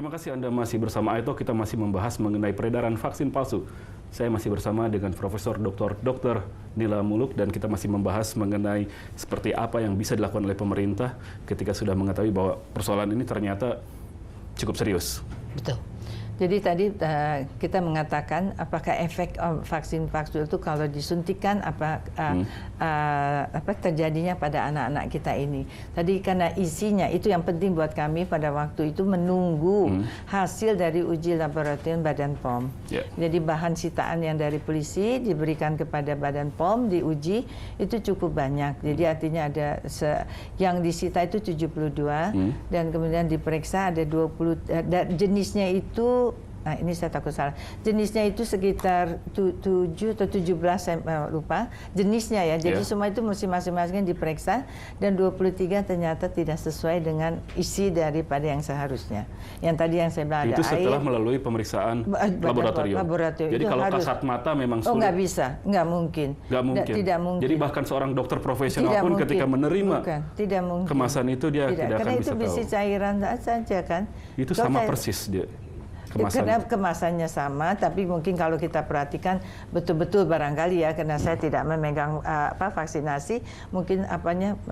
Terima kasih Anda masih bersama Aito. Kita masih membahas mengenai peredaran vaksin palsu. Saya masih bersama dengan Profesor Dr. Nila Muluk dan kita masih membahas mengenai seperti apa yang bisa dilakukan oleh pemerintah ketika sudah mengetahui bahwa persoalan ini ternyata cukup serius. Betul. Jadi tadi kita mengatakan apakah efek vaksin palsu itu kalau disuntikan apa terjadinya pada anak-anak kita ini. Tadi karena isinya itu yang penting buat kami pada waktu itu menunggu hasil dari uji laboratorium Badan POM. Yeah. Jadi bahan sitaan yang dari polisi diberikan kepada Badan POM diuji itu cukup banyak. Jadi artinya ada yang disita itu 72 dan kemudian diperiksa ada 20 jenisnya itu. Nah, ini saya takut salah. Jenisnya itu sekitar 7 atau 17, saya lupa. Jenisnya ya. Jadi semua itu mesti masing-masing diperiksa dan 23 ternyata tidak sesuai dengan isi daripada yang seharusnya. Yang tadi yang saya bilang itu ada setelah air, melalui pemeriksaan laboratorium. Jadi kalau kasat mata memang sulit. Oh, nggak bisa. Nggak mungkin. Nggak mungkin. Tidak mungkin. Jadi bahkan seorang dokter profesional pun ketika menerima kemasan itu dia tidak akan bisa tahu. Karena itu bisa cairan saja kan. Itu sama persis dia. Karena kemasannya sama, tapi mungkin kalau kita perhatikan betul-betul barangkali ya, karena saya tidak memegang vaksinasi, mungkin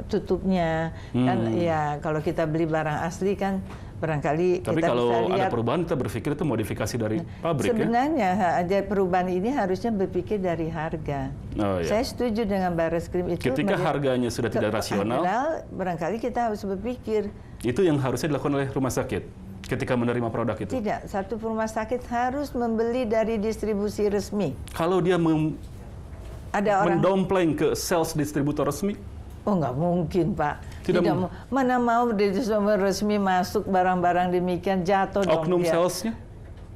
tutupnya kan ya kalau kita beli barang asli kan barangkali tapi kita kalau bisa lihat. Ada perubahan kita berpikir itu modifikasi dari pabrik. Sebenarnya ada perubahan ini harusnya berpikir dari harga. Oh, iya. Saya setuju dengan Barreskrim itu. Ketika harganya sudah tidak rasional, barangkali kita harus berpikir. Itu yang harusnya dilakukan oleh rumah sakit. Ketika menerima produk itu? Tidak, satu rumah sakit harus membeli dari distribusi resmi. Kalau dia mendompleng ke sales distributor resmi? Oh, nggak mungkin, Pak. Tidak mana mau distributor resmi masuk barang-barang demikian, jatuh dong. Oknum salesnya?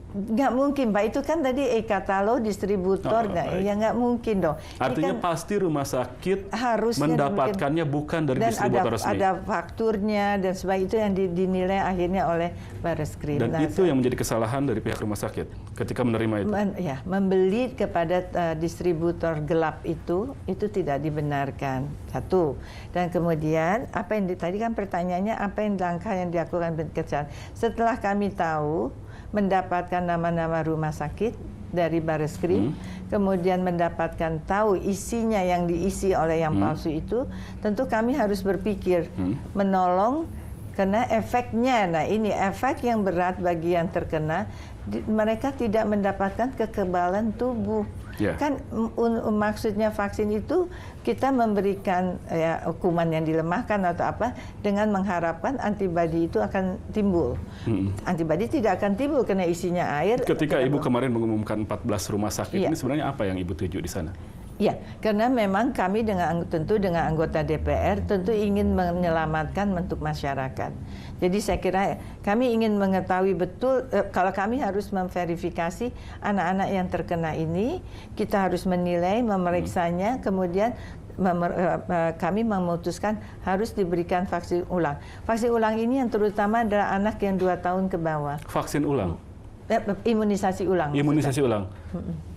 Nggak mungkin, Pak. Itu kan tadi e-katalog distributor, ya nggak mungkin dong. Artinya kan pasti rumah sakit mendapatkannya bukan dari distributor resmi. Ada fakturnya dan sebagainya, itu yang dinilai akhirnya oleh Barreskrim. Dan itu yang menjadi kesalahan dari pihak rumah sakit ketika menerima itu. Membeli kepada distributor gelap itu tidak dibenarkan. Satu. Dan kemudian apa yang tadi kan pertanyaannya apa yang langkah yang dilakukan pencegahan. Setelah kami tahu mendapatkan nama-nama rumah sakit dari Barreskrim, kemudian mendapatkan tahu isinya yang diisi oleh yang palsu itu, tentu kami harus berpikir menolong karena efeknya, nah ini efek yang berat bagi yang terkena, mereka tidak mendapatkan kekebalan tubuh. Kan maksudnya vaksin itu kita memberikan kuman yang dilemahkan atau apa dengan mengharapkan antibodi itu akan timbul. Antibodi tidak akan timbul karena isinya air. Ketika Ibu kemarin mengumumkan 14 rumah sakit, ini sebenarnya apa yang Ibu tuju di sana? Ya, karena memang kami tentu dengan anggota DPR tentu ingin menyelamatkan untuk masyarakat. Jadi saya kira kami ingin mengetahui betul kalau kami harus memverifikasi anak-anak yang terkena ini, kita harus menilai, memeriksanya, kemudian kami memutuskan harus diberikan vaksin ulang. Vaksin ulang ini yang terutama adalah anak yang 2 tahun ke bawah. Vaksin ulang? Imunisasi ulang. Imunisasi ulang.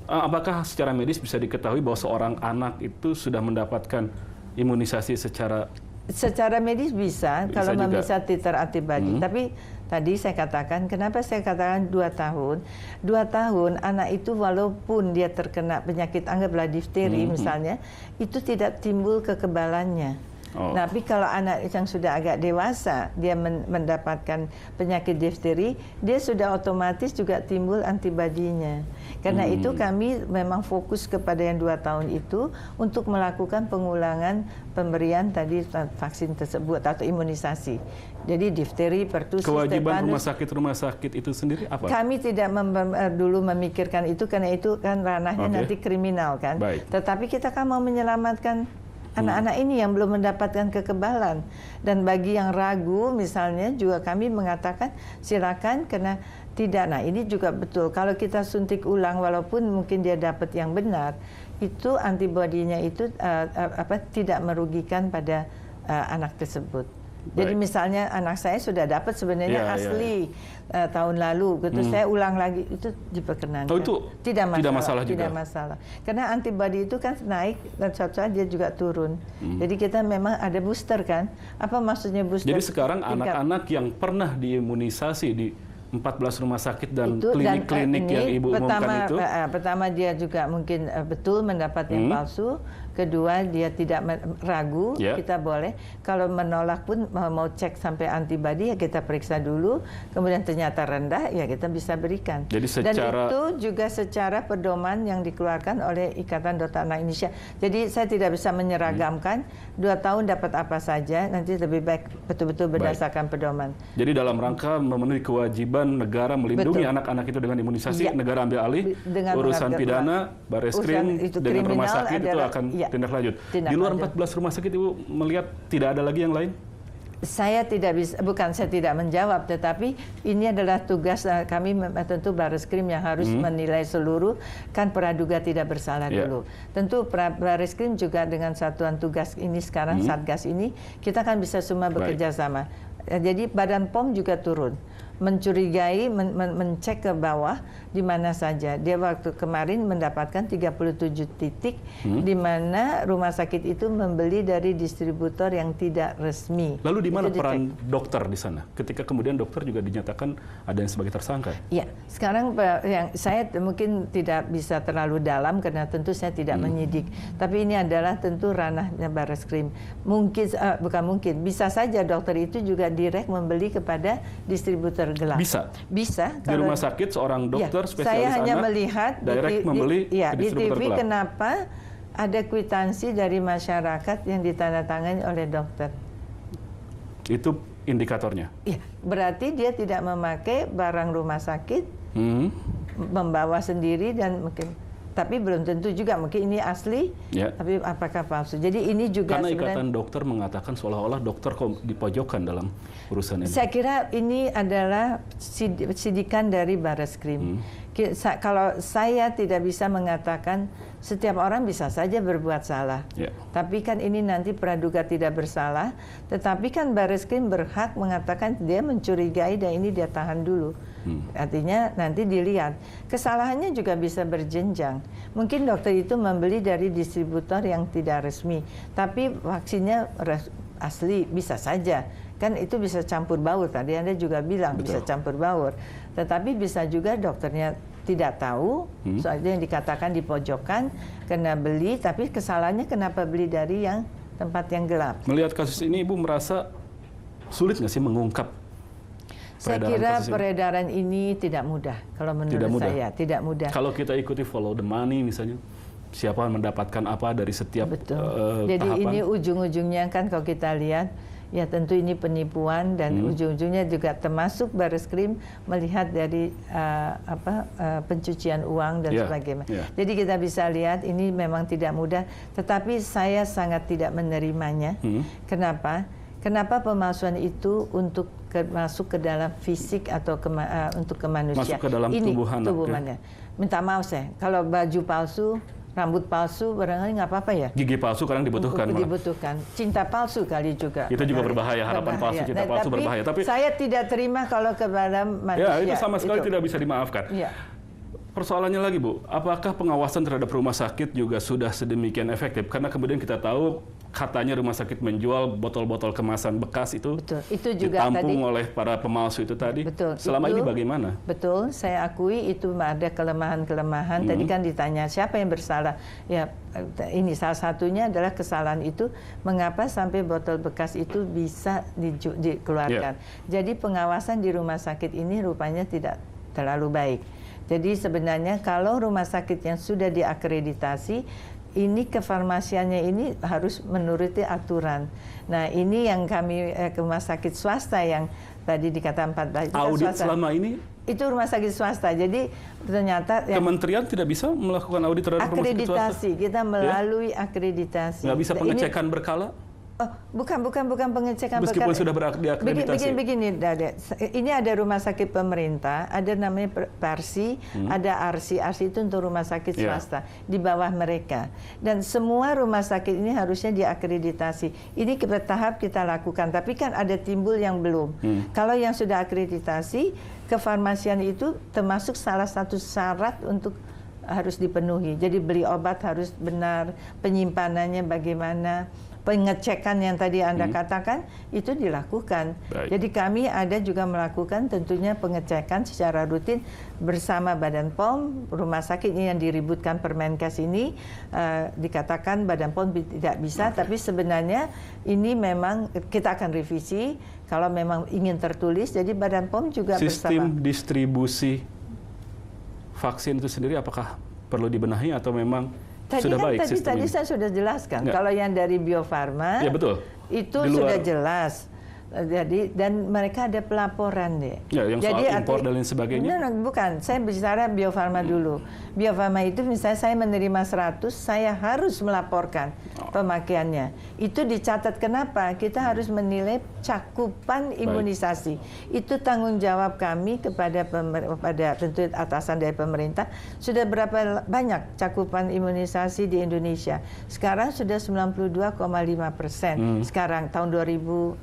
Apakah secara medis bisa diketahui bahwa seorang anak itu sudah mendapatkan imunisasi secara medis bisa kalau memeriksa titer antibodi. Tapi tadi saya katakan, kenapa saya katakan 2 tahun? 2 tahun anak itu walaupun dia terkena penyakit anggaplah difteri misalnya, itu tidak timbul kekebalannya. Tapi kalau anak yang sudah agak dewasa, dia mendapatkan penyakit difteri, dia sudah otomatis juga timbul antibodinya. Karena itu kami memang fokus kepada yang 2 tahun itu untuk melakukan pengulangan pemberian tadi vaksin tersebut atau imunisasi. Jadi difteri, pertussis, kewajiban rumah sakit itu sendiri apa? Kami tidak dulu memikirkan itu karena itu kan ranahnya nanti kriminal kan. Tetapi kita kan mau menyelamatkan anak-anak ini yang belum mendapatkan kekebalan. Dan bagi yang ragu misalnya juga kami mengatakan silakan karena tidak. Nah ini juga betul. Kalau kita suntik ulang walaupun mungkin dia dapat yang benar, itu antibodinya itu tidak merugikan pada anak tersebut. Jadi misalnya anak saya sudah dapat sebenarnya asli tahun lalu, gitu. Saya ulang lagi itu diperkenankan. Oh, itu tidak masalah juga. Tidak masalah. Karena antibodi itu kan naik dan suatu saat dia juga turun. Jadi kita memang ada booster kan? Apa maksudnya booster? Jadi sekarang anak-anak yang pernah diimunisasi di 14 rumah sakit dan itu, klinik-klinik yang Ibu umumkan itu? Pertama dia juga mungkin betul mendapat yang palsu. Kedua, dia tidak ragu, kita boleh. Kalau menolak pun mau cek sampai antibodi, ya kita periksa dulu. Kemudian ternyata rendah, ya kita bisa berikan. Jadi Dan itu juga secara pedoman yang dikeluarkan oleh Ikatan Dokter Anak Indonesia. Jadi saya tidak bisa menyeragamkan 2 tahun dapat apa saja, nanti lebih baik betul-betul berdasarkan pedoman. Jadi dalam rangka memenuhi kewajiban negara melindungi anak-anak itu dengan imunisasi, negara ambil alih, dengan urusan pidana, Bareskrim dengan rumah sakit itu akan tindak lanjut. Di luar 14 rumah sakit, Ibu melihat tidak ada lagi yang lain? Saya tidak bisa, bukan saya tidak menjawab, tetapi ini adalah tugas kami, tentu Bareskrim yang harus menilai seluruh, kan praduga tidak bersalah dulu. Tentu Bareskrim juga dengan satuan tugas ini sekarang, Satgas ini, kita kan bisa semua bekerja sama. Jadi Badan POM juga turun, mencurigai, mencek ke bawah di mana saja. Dia waktu kemarin mendapatkan 37 titik di mana rumah sakit itu membeli dari distributor yang tidak resmi. Lalu di mana peran dokter di sana? Ketika kemudian dokter juga dinyatakan ada yang sebagai tersangka? Ya, sekarang yang saya mungkin tidak bisa terlalu dalam karena tentu saya tidak menyidik. Tapi ini adalah tentu ranahnya Bareskrim. Mungkin, bukan mungkin, bisa saja dokter itu juga direct membeli kepada distributor gelap. Bisa. Di rumah sakit seorang dokter spesialis saya hanya anak melihat direct membeli ke distributor di TV gelap. Kenapa ada kwitansi dari masyarakat yang ditandatangani oleh dokter. Itu indikatornya? Iya, berarti dia tidak memakai barang rumah sakit, membawa sendiri dan mungkin. Tapi belum tentu juga, mungkin ini asli, tapi apakah palsu. Jadi ini juga karena Ikatan Dokter mengatakan seolah-olah dokter dipojokkan dalam urusan ini. Saya kira ini adalah sidikan dari Bareskrim. Kalau saya tidak bisa mengatakan setiap orang bisa saja berbuat salah. Tapi kan ini nanti praduga tidak bersalah, tetapi kan Bareskrim berhak mengatakan dia mencurigai dan ini dia tahan dulu. Artinya nanti dilihat. Kesalahannya juga bisa berjenjang. Mungkin dokter itu membeli dari distributor yang tidak resmi, tapi vaksinnya asli, bisa saja. Kan itu bisa campur baur, tadi Anda juga bilang bisa campur baur. Tetapi bisa juga dokternya tidak tahu, soalnya yang dikatakan di pojokan, kena beli, tapi kesalahannya kenapa beli dari yang tempat yang gelap. Melihat kasus ini, Ibu merasa sulit nggak sih mengungkap? Saya kira peredaran ini tidak mudah, kalau menurut saya tidak mudah. Kalau kita ikuti follow the money misalnya, siapa mendapatkan apa dari setiap Jadi tahapan? ini ujung-ujungnya kan kalau kita lihat, ya tentu ini penipuan dan ujung-ujungnya juga termasuk Bareskrim melihat dari pencucian uang dan sebagainya. Jadi kita bisa lihat ini memang tidak mudah, tetapi saya sangat tidak menerimanya. Kenapa? Kenapa pemalsuan itu untuk masuk ke dalam fisik atau untuk kemanusiaan? Masuk ke dalam tubuh anak. Minta maaf saya, kalau baju palsu, rambut palsu, barangkali nggak apa-apa ya. Gigi palsu kadang dibutuhkan. Dibutuhkan. Cinta palsu kali juga. Itu juga berbahaya, harapan palsu, cinta palsu berbahaya. Tapi saya tidak terima kalau kepada manusia. Ya, itu sama sekali tidak bisa dimaafkan. Persoalannya lagi, Bu, apakah pengawasan terhadap rumah sakit juga sudah sedemikian efektif? Karena kemudian kita tahu katanya rumah sakit menjual botol-botol kemasan bekas itu, itu juga ditampung tadi, oleh para pemalsu itu tadi. Selama itu, ini bagaimana? Betul, saya akui itu ada kelemahan-kelemahan. Tadi kan ditanya siapa yang bersalah. Ya, ini salah satunya adalah kesalahan itu mengapa sampai botol bekas itu bisa dikeluarkan. Jadi pengawasan di rumah sakit ini rupanya tidak terlalu baik. Jadi sebenarnya kalau rumah sakit yang sudah diakreditasi, ini kefarmasiannya ini harus menuruti aturan. Nah ini yang kami rumah sakit swasta yang tadi dikatakan 14 audit swasta. Selama ini? Itu rumah sakit swasta. Jadi ternyata Kementerian tidak bisa melakukan audit terhadap rumah sakit swasta? Akreditasi, kita melalui akreditasi. Nggak bisa pengecekan berkala? Bukan pengecekan meskipun sudah diakreditasi. Begini, ini ada rumah sakit pemerintah, ada namanya Persi, ada Arsi itu untuk rumah sakit swasta di bawah mereka. Dan semua rumah sakit ini harusnya diakreditasi. Ini bertahap kita lakukan, tapi kan ada timbul yang belum. Kalau yang sudah akreditasi, kefarmasian itu termasuk salah satu syarat untuk harus dipenuhi. Jadi beli obat harus benar, penyimpanannya bagaimana, pengecekan yang tadi Anda katakan itu dilakukan. Baik. Jadi kami ada juga melakukan tentunya pengecekan secara rutin bersama Badan POM. Rumah sakit ini yang diributkan Permenkes ini dikatakan Badan POM tidak bisa, tapi sebenarnya ini memang kita akan revisi kalau memang ingin tertulis. Jadi Badan POM juga sistem distribusi vaksin itu sendiri apakah perlu dibenahi atau memang sudah baik sistem tadi ini? saya sudah jelaskan. Enggak. Kalau yang dari Bio Farma, Ya betul. itu sudah jelas. Jadi dan mereka ada pelaporan deh. Ya, yang soal impor dan lain sebagainya. Bukan, saya bicara Bio Farma dulu. Bio Farma itu misalnya saya menerima 100, saya harus melaporkan pemakaiannya. Itu dicatat. Kenapa? Kita harus menilai cakupan imunisasi. Itu tanggung jawab kami kepada tentu atasan dari pemerintah. Sudah berapa banyak cakupan imunisasi di Indonesia? Sekarang sudah 92,5%. Sekarang tahun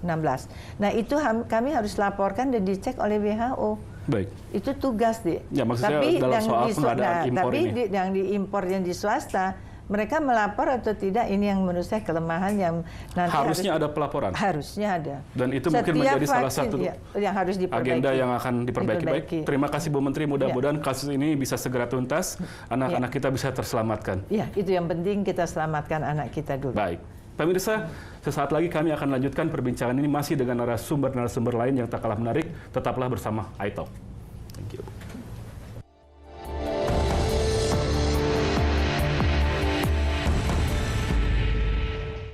2016. Nah itu kami harus laporkan dan dicek oleh WHO. Baik. Itu tugas deh. Ya, maksudnya dalam soal pengadaan impor ini. Yang diimpor yang di swasta, mereka melapor atau tidak, ini yang menurut saya kelemahan yang nanti harusnya ada pelaporan. Harusnya ada. Dan itu mungkin menjadi salah satu yang harus agenda yang akan diperbaiki. Baik, terima kasih Bu Menteri. Mudah-mudahan kasus ini bisa segera tuntas, anak-anak kita bisa terselamatkan. Iya, itu yang penting, kita selamatkan anak kita dulu. Baik. Pemirsa, sesaat lagi kami akan lanjutkan perbincangan ini masih dengan narasumber lain yang tak kalah menarik. Tetaplah bersama iTalk.